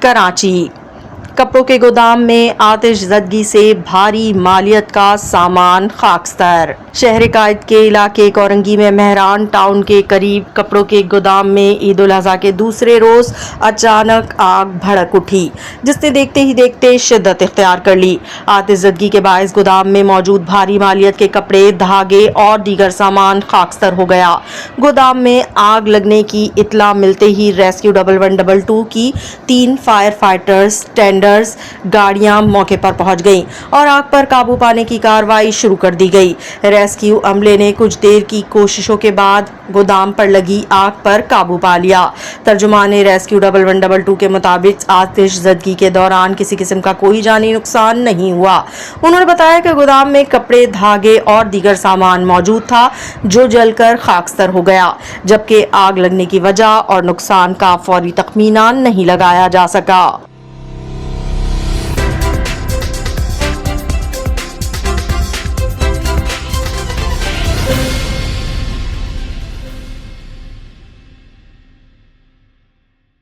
कराची। कपड़ों के गोदाम में आतिशज़दगी से भारी मालियत का सामान खाकस्तर। शहर कायद के इलाके कोरंगी में मेहरान टाउन के करीब कपड़ों के गोदाम में ईद उल अज़हा के दूसरे रोज अचानक आग भड़क उठी, जिसने देखते ही देखते शिद्दत इख्तियार कर ली। आतिशज़दगी के बायस गोदाम में मौजूद भारी मालियत के कपड़े, धागे और दीगर सामान खाकस्तर हो गया। गोदाम में आग लगने की इत्तला मिलते ही रेस्क्यू 1112 की 3 फायर फाइटर्स गाड़ियां मौके पर पहुंच गईं और आग पर काबू पाने की कार्रवाई शुरू कर दी गई। रेस्क्यू अमले ने कुछ देर की कोशिशों के बाद गोदाम पर लगी आग पर काबू पा लिया। तर्जुमान रेस्क्यू 1112 के मुताबिक आतिशज़दगी के दौरान किसी किस्म का कोई जानी नुकसान नहीं हुआ। उन्होंने बताया कि गोदाम में कपड़े, धागे और दीगर सामान मौजूद था जो जलकर खाकस्तर हो गया, जबकि आग लगने की वजह और नुकसान का फौरी तखमीना नहीं लगाया जा सका।